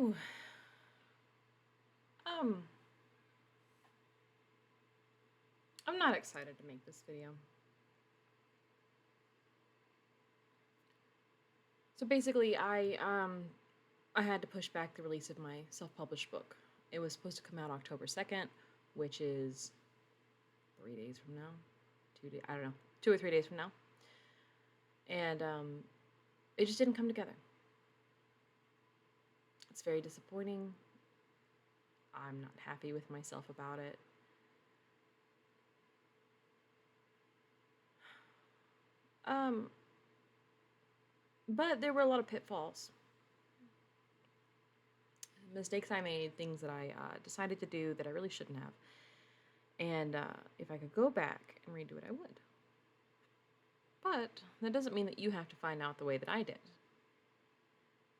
Ooh, um, I'm not excited to make this video. So basically, I had to push back the release of my self-published book. It was supposed to come out October 2nd, which is 3 days from now. 2 days, I don't know, 2 or 3 days from now. And it just didn't come together. It's very disappointing. I'm not happy with myself about it. Um, but there were a lot of pitfalls. Mistakes I made, things that I decided to do that I really shouldn't have. And if I could go back and redo it, I would. But that doesn't mean that you have to find out the way that I did.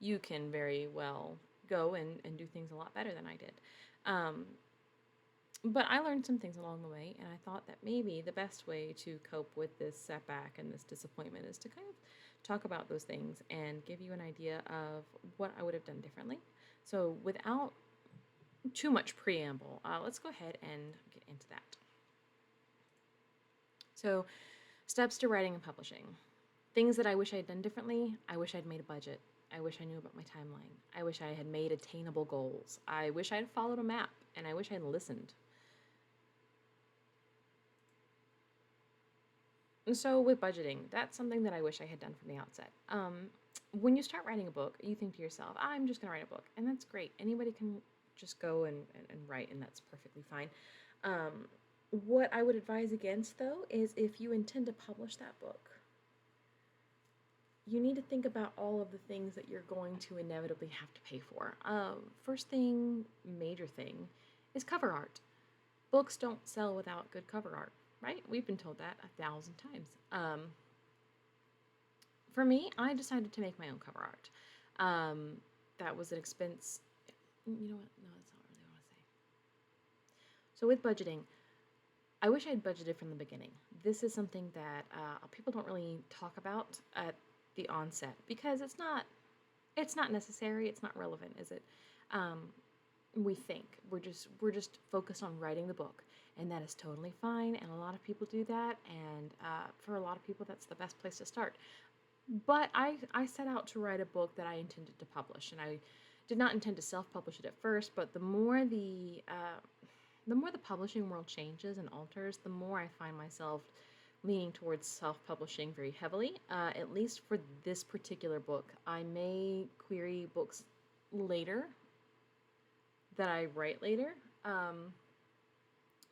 You can very well go and do things a lot better than I did. But I learned some things along the way, and I thought that maybe the best way to cope with this setback and this disappointment is to kind of talk about those things and give you an idea of what I would have done differently. So without too much preamble, let's go ahead and get into that. So, steps to writing and publishing. Things that I wish I had done differently. I wish I'd made a budget. I wish I knew about my timeline. I wish I had made attainable goals. I wish I had followed a map, and I wish I had listened. And so with budgeting, that's something that I wish I had done from the outset. When you start writing a book, you think to yourself, I'm just going to write a book. And that's great. Anybody can just go and write, and that's perfectly fine. What I would advise against, though, is if you intend to publish that book, you need to think about all of the things that you're going to inevitably have to pay for. First thing, major thing, is cover art. Books don't sell without good cover art, right? We've been told that 1,000 times. For me, I decided to make my own cover art. That was an expense. You know what? No, that's not really what I want to say. So with budgeting, I wish I had budgeted from the beginning. This is something that people don't really talk about at the onset because it's not necessary. It's not relevant, is it? We think we're just focused on writing the book, and that is totally fine. And a lot of people do that, and for a lot of people, that's the best place to start. But I set out to write a book that I intended to publish, and I did not intend to self-publish it at first. But the more the publishing world changes and alters, the more I find myself leaning towards self-publishing very heavily. At least for this particular book, I may query books later that I write later.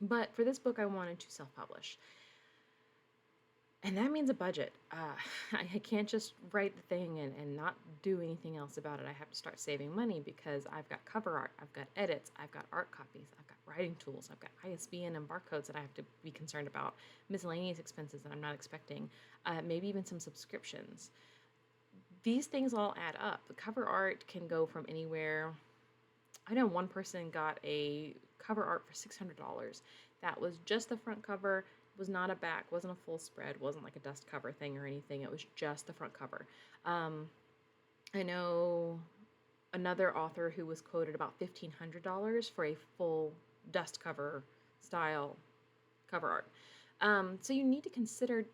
But for this book, I wanted to self-publish. And that means a budget. I can't just write the thing and not do anything else about it. I have to start saving money because I've got cover art, I've got edits, I've got art copies, I've got writing tools, I've got ISBN and barcodes that I have to be concerned about, miscellaneous expenses that I'm not expecting, maybe even some subscriptions. These things all add up. The cover art can go from anywhere. I know one person got a cover art for $600. That was just the front cover. Was not a back, wasn't a full spread, wasn't like a dust cover thing or anything. It was just the front cover. I know another author who was quoted about $1,500 for a full dust cover style cover art. So you need to consider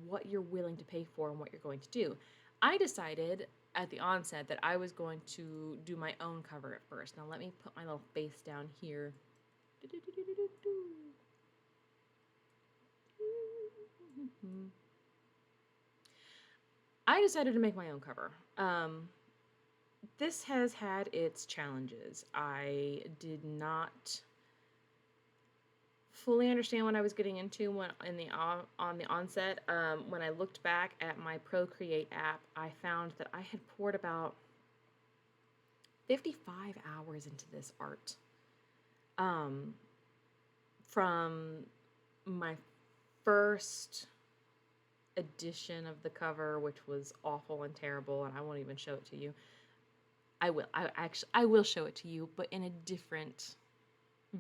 what you're willing to pay for and what you're going to do. I decided at the onset that I was going to do my own cover at first. Now let me put my little face down here. I decided to make my own cover. This has had its challenges. I did not fully understand what I was getting into on the onset. When I looked back at my Procreate app, I found that I had poured about 55 hours into this art. From my first edition of the cover, which was awful and terrible, and I won't even show it to you. I will show it to you, but in a different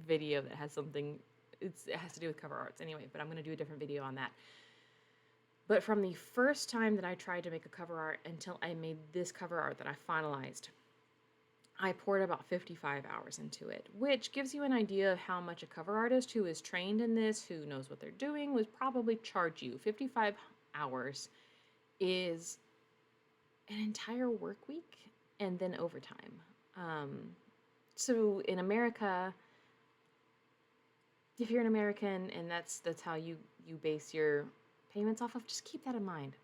video that has something. It has to do with cover arts anyway, but I'm going to do a different video on that. But from the first time that I tried to make a cover art until I made this cover art that I finalized, I poured about 55 hours into it, which gives you an idea of how much a cover artist who is trained in this, who knows what they're doing, would probably charge you. 55 hours is an entire work week and then overtime. Um, so in America, if you're an American and that's how you base your payments off of, just keep that in mind.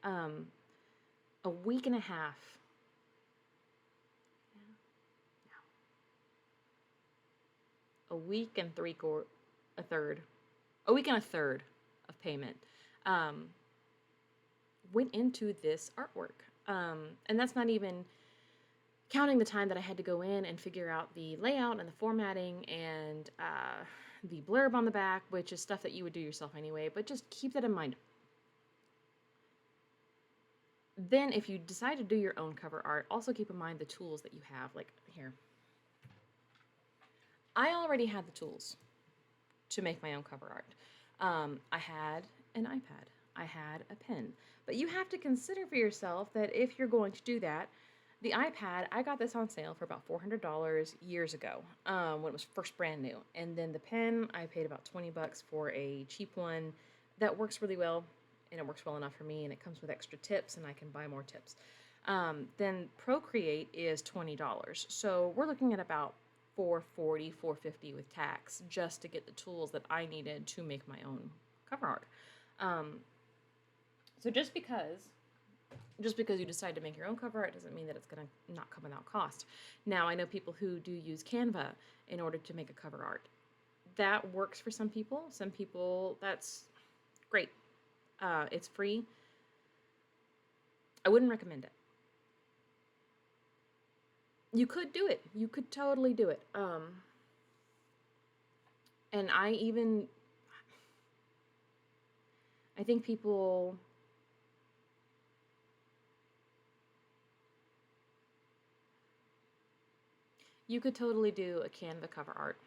A week and a half, a week and a third, a week and a third of payment um, went into this artwork. And that's not even counting the time that I had to go in and figure out the layout and the formatting and the blurb on the back, which is stuff that you would do yourself anyway, but just keep that in mind. Then if you decide to do your own cover art, also keep in mind the tools that you have. Like here, I already had the tools to make my own cover art. I had an iPad, I had a pen, but you have to consider for yourself that if you're going to do that, the iPad, I got this on sale for about $400 years ago when it was first brand new. And then the pen, I paid about 20 bucks for a cheap one that works really well, and it works well enough for me, and it comes with extra tips, and I can buy more tips. Then Procreate is $20. So we're looking at about 440, 450 with tax just to get the tools that I needed to make my own cover art. So just because you decide to make your own cover art doesn't mean that it's going to not come without cost. Now, I know people who do use Canva in order to make a cover art. That works for some people. Some people, that's great. It's free. I wouldn't recommend it. You could do it. You could totally do it. And I think people, you could totally do a Canva cover art.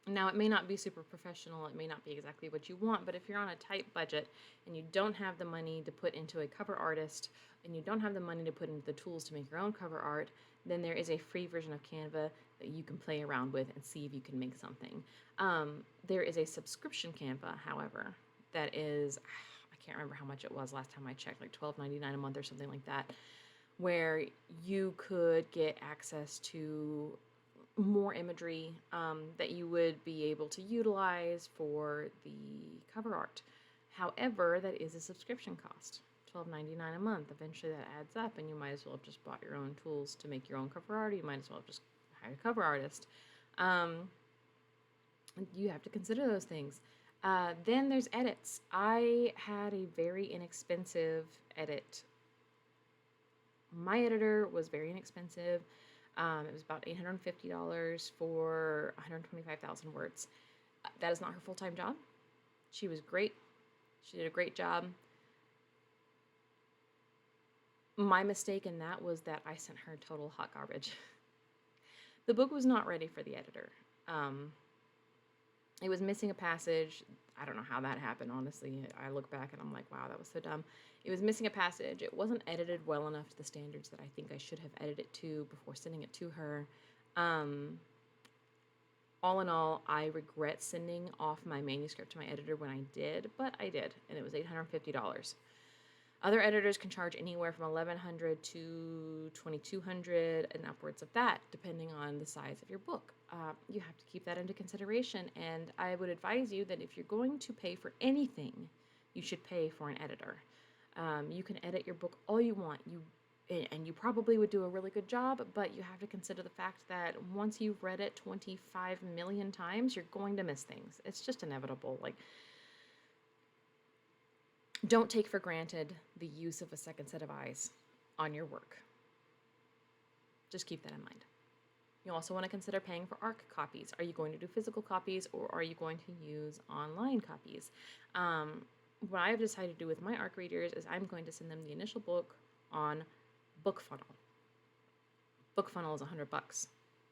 Now, it may not be super professional, it may not be exactly what you want, but if you're on a tight budget and you don't have the money to put into a cover artist and you don't have the money to put into the tools to make your own cover art, then there is a free version of Canva that you can play around with and see if you can make something. There is a subscription Canva, however, that is, I can't remember how much it was last time I checked, like $12.99 a month or something like that, where you could get access to more imagery that you would be able to utilize for the cover art. However, that is a subscription cost, $12.99 a month. Eventually that adds up, and you might as well have just bought your own tools to make your own cover art, or you might as well have just hired a cover artist. You have to consider those things. Then there's edits. I had a very inexpensive edit. My editor was very inexpensive. It was about $850 for 125,000 words. That is not her full-time job. She was great. She did a great job. My mistake in that was that I sent her total hot garbage. The book was not ready for the editor. It was missing a passage. I don't know how that happened, honestly. I look back and I'm like, wow, that was so dumb. It was missing a passage. It wasn't edited well enough to the standards that I think I should have edited it to before sending it to her. All in all, I regret sending off my manuscript to my editor when I did, but I did, and it was $850. Other editors can charge anywhere from $1,100 to $2,200 and upwards of that, depending on the size of your book. You have to keep that into consideration, and I would advise you that if you're going to pay for anything, you should pay for an editor. You can edit your book all you want, and you probably would do a really good job, but you have to consider the fact that once you've read it 25 million times, you're going to miss things. It's just inevitable. Like, don't take for granted the use of a second set of eyes on your work. Just keep that in mind. You also want to consider paying for ARC copies. Are you going to do physical copies, or are you going to use online copies? What I've decided to do with my ARC readers is I'm going to send them the initial book on BookFunnel. BookFunnel is $100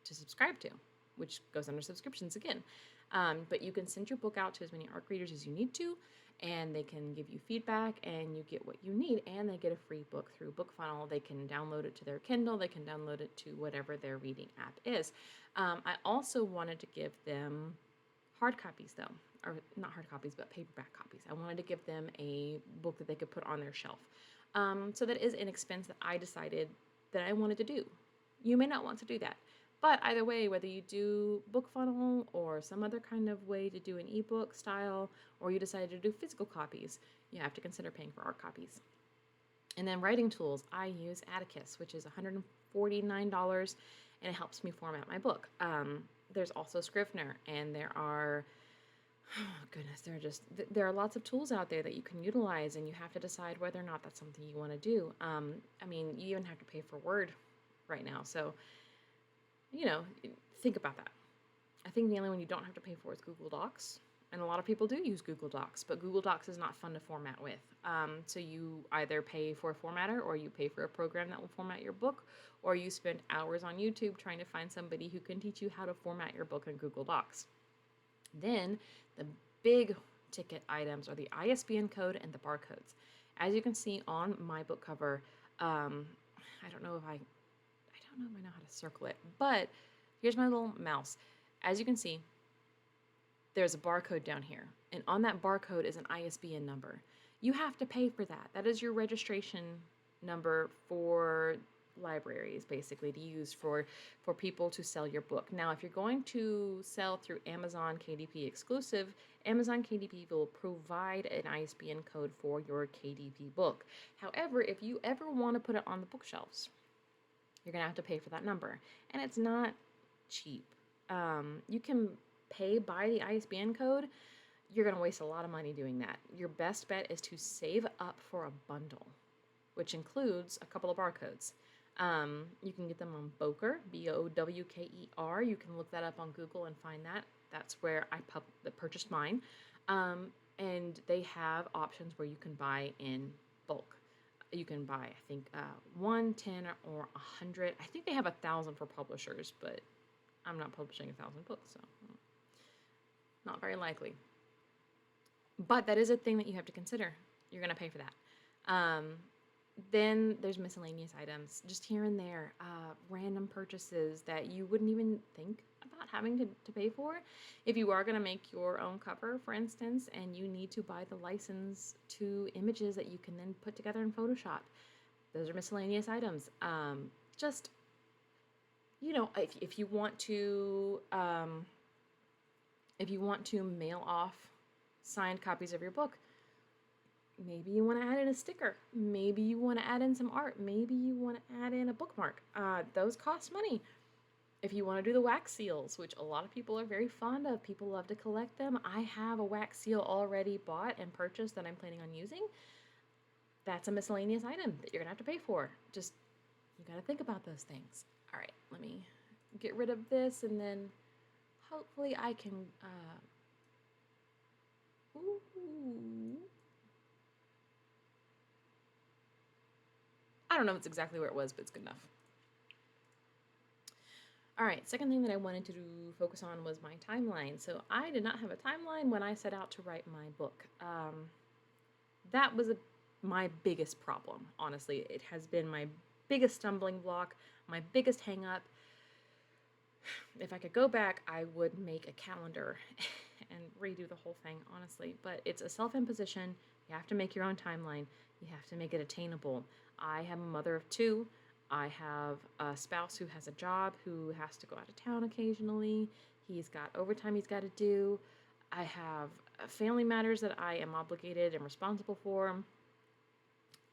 to subscribe to, which goes under subscriptions again. But you can send your book out to as many ARC readers as you need to, and they can give you feedback, and you get what you need, and they get a free book through BookFunnel. They can download it to their Kindle, they can download it to whatever their reading app is. I also wanted to give them hard copies though, or not hard copies, but paperback copies. I wanted to give them a book that they could put on their shelf. So that is an expense that I decided that I wanted to do. You may not want to do that. But either way, whether you do BookFunnel or some other kind of way to do an ebook style, or you decide to do physical copies, you have to consider paying for art copies. And then writing tools, I use Atticus, which is $149, and it helps me format my book. There's also Scrivener, and there are, oh goodness, there are lots of tools out there that you can utilize, and you have to decide whether or not that's something you want to do. I mean, you even have to pay for Word right now, so think about that. I think the only one you don't have to pay for is Google Docs. And a lot of people do use Google Docs, but Google Docs is not fun to format with. So you either pay for a formatter, or you pay for a program that will format your book, or you spend hours on YouTube trying to find somebody who can teach you how to format your book in Google Docs. Then the big ticket items are the ISBN code and the barcodes. As you can see on my book cover, I don't know if I know how to circle it, but here's my little mouse. As you can see, there's a barcode down here, and on that barcode is an ISBN number. You have to pay for that. That is your registration number for libraries, basically, to use for people to sell your book. Now, if you're going to sell through Amazon KDP exclusive, Amazon KDP will provide an ISBN code for your KDP book. However, if you ever want to put it on the bookshelves, you're going to have to pay for that number. And it's not cheap. You can pay by the ISBN code. You're going to waste a lot of money doing that. Your best bet is to save up for a bundle, which includes a couple of barcodes. You can get them on Bowker, Bowker. You can look that up on Google and find that. That's where I purchased mine. And they have options where you can buy in bulk. You can buy, I think, 1, 10, or 100. I think they have 1,000 for publishers, but I'm not publishing 1,000 books, so not very likely. But that is a thing that you have to consider. You're going to pay for that. Then there's miscellaneous items, just here and there, random purchases that you wouldn't even think about having to pay for. If you are going to make your own cover, for instance, and you need to buy the license to images that you can then put together in Photoshop, those are miscellaneous items. Just, if you want to, mail off signed copies of your book, maybe you want to add in a sticker. Maybe you want to add in some art. Maybe you want to add in a bookmark. Those cost money. If you want to do the wax seals, which a lot of people are very fond of, people love to collect them. I have a wax seal already bought and purchased that I'm planning on using. That's a miscellaneous item that you're going to have to pay for. Just, you got to think about those things. All right, let me get rid of this, and then hopefully I can... I don't know if it's exactly where it was, but it's good enough. All right, second thing that I wanted to focus on was my timeline. So I did not have a timeline when I set out to write my book. That was my biggest problem, honestly. It has been my biggest stumbling block, my biggest hang up. If I could go back, I would make a calendar and redo the whole thing, honestly. But it's a self-imposition. You have to make your own timeline. You have to make it attainable. I am a mother of 2. I have a spouse who has a job, who has to go out of town occasionally. He's got overtime he's got to do. I have family matters that I am obligated and responsible for.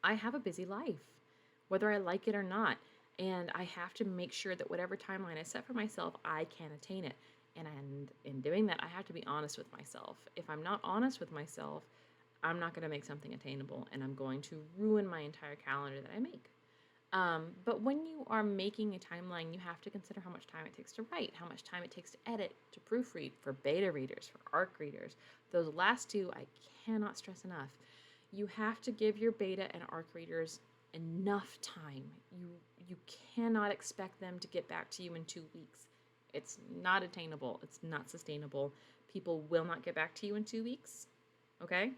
I have a busy life, whether I like it or not. And I have to make sure that whatever timeline I set for myself, I can attain it. And in doing that, I have to be honest with myself. If I'm not honest with myself, I'm not going to make something attainable, and I'm going to ruin my entire calendar that I make. But when you are making a timeline, you have to consider how much time it takes to write, how much time it takes to edit, to proofread, for beta readers, for ARC readers. Those last 2, I cannot stress enough. You have to give your beta and ARC readers enough time. You cannot expect them to get back to you in 2 weeks. It's not attainable. It's not sustainable. People will not get back to you in 2 weeks. Okay?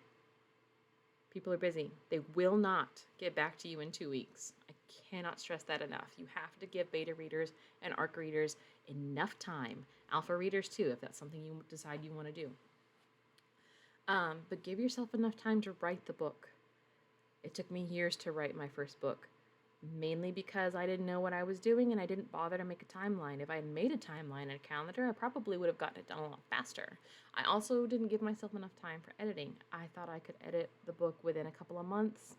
People are busy. They will not get back to you in 2 weeks. I cannot stress that enough. You have to give beta readers and ARC readers enough time. Alpha readers too, if that's something you decide you want to do. But give yourself enough time to write the book. It took me years to write my first book, mainly because I didn't know what I was doing and I didn't bother to make a timeline. If I had made a timeline and a calendar, I probably would have gotten it done a lot faster. I also didn't give myself enough time for editing. I thought I could edit the book within a couple of months.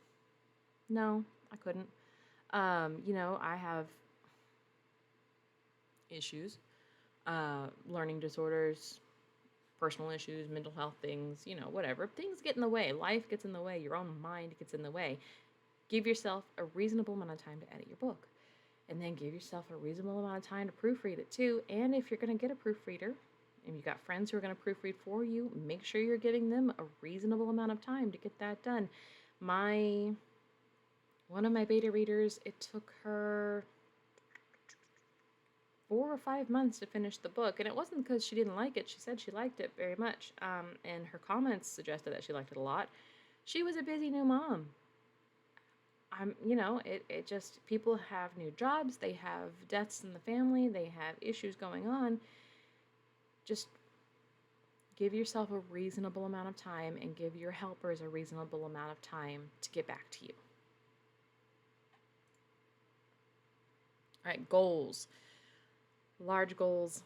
No, I couldn't. I have issues, learning disorders, personal issues, mental health things, whatever. Things get in the way. Life gets in the way. Your own mind gets in the way. Give yourself a reasonable amount of time to edit your book. And then give yourself a reasonable amount of time to proofread it too. And if you're going to get a proofreader, and you've got friends who are going to proofread for you, make sure you're giving them a reasonable amount of time to get that done. One of my beta readers, it took her 4 or 5 months to finish the book, and it wasn't because she didn't like it. She said she liked it very much, and her comments suggested that she liked it a lot. She was a busy new mom. It just, people have new jobs, they have deaths in the family, they have issues going on. Just give yourself a reasonable amount of time and give your helpers a reasonable amount of time to get back to you. All right, goals. Large goals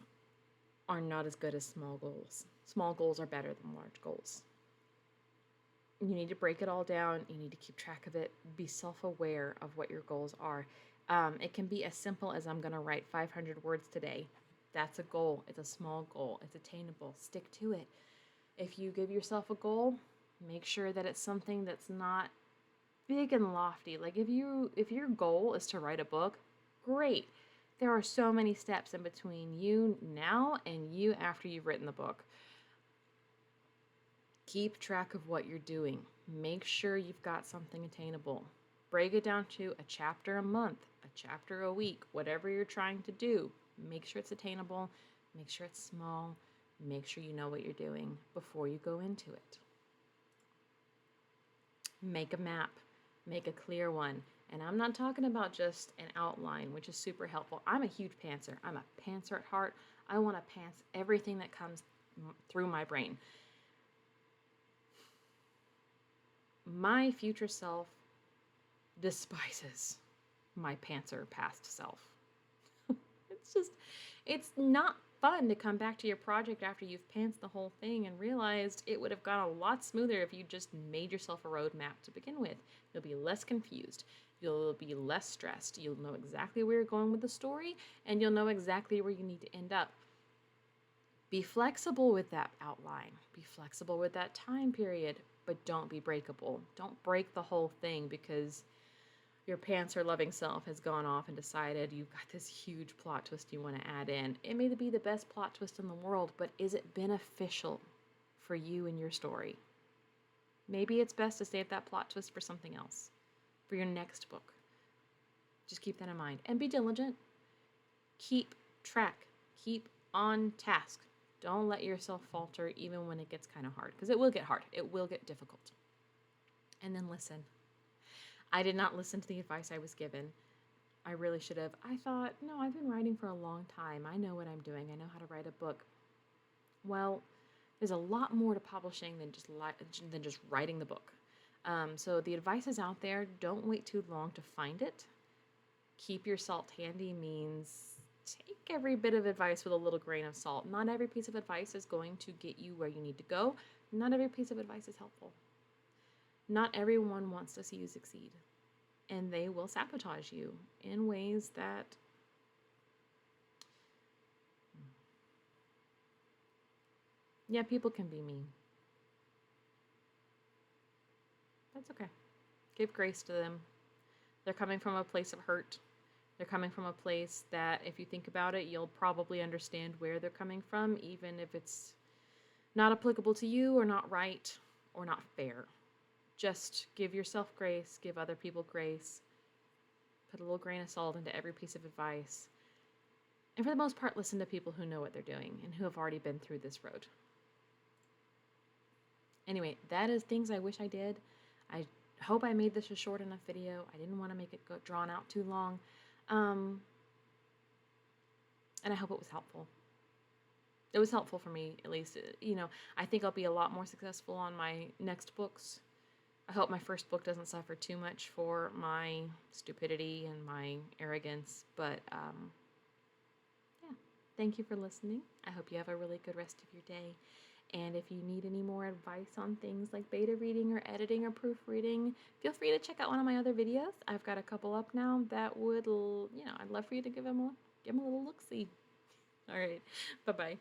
are not as good as small goals. Small goals are better than large goals. You need to break it all down. You need to keep track of it. Be self-aware of what your goals are. It can be as simple as, I'm going to write 500 words today. That's a goal. It's a small goal. It's attainable. Stick to it. If you give yourself a goal, make sure that it's something that's not big and lofty. Like if your goal is to write a book, great. There are so many steps in between you now and you after you've written the book. Keep track of what you're doing. Make sure you've got something attainable. Break it down to a chapter a month, a chapter a week, whatever you're trying to do. Make sure it's attainable. Make sure it's small. Make sure you know what you're doing before you go into it. Make a map. Make a clear one. And I'm not talking about just an outline, which is super helpful. I'm a huge pantser. I'm a pantser at heart. I want to pants everything that comes through my brain. My future self despises my pantser past self. It's not fun to come back to your project after you've pantsed the whole thing and realized it would have gone a lot smoother if you just made yourself a roadmap to begin with. You'll be less confused. You'll be less stressed. You'll know exactly where you're going with the story, and you'll know exactly where you need to end up. Be flexible with that outline. Be flexible with that time period, but don't be breakable. Don't break the whole thing because your pantser-loving self has gone off and decided you've got this huge plot twist you want to add in. It may be the best plot twist in the world, but is it beneficial for you and your story? Maybe it's best to save that plot twist for something else, for your next book. Just keep that in mind. And be diligent. Keep track. Keep on task. Don't let yourself falter even when it gets kind of hard, because it will get hard. It will get difficult. And then listen. I did not listen to the advice I was given. I really should have. I thought, no, I've been writing for a long time. I know what I'm doing. I know how to write a book. Well, there's a lot more to publishing than just writing the book. So the advice is out there. Don't wait too long to find it. Keep your salt handy means take every bit of advice with a little grain of salt. Not every piece of advice is going to get you where you need to go. Not every piece of advice is helpful. Not everyone wants to see you succeed, and they will sabotage you in ways that people can be mean. That's okay. Give grace to them. They're coming from a place of hurt. They're coming from a place that, if you think about it, you'll probably understand where they're coming from, even if it's not applicable to you or not right or not fair. Just give yourself grace, give other people grace, put a little grain of salt into every piece of advice. And for the most part, listen to people who know what they're doing and who have already been through this road. Anyway, that is things I wish I did. I hope I made this a short enough video. I didn't want to make it go drawn out too long. And I hope it was helpful. It was helpful for me, at least. I think I'll be a lot more successful on my next books. I hope my first book doesn't suffer too much for my stupidity and my arrogance. But yeah, thank you for listening. I hope you have a really good rest of your day. And if you need any more advice on things like beta reading or editing or proofreading, feel free to check out one of my other videos. I've got a couple up now that would, I'd love for you to give them a little look-see. All right, bye-bye.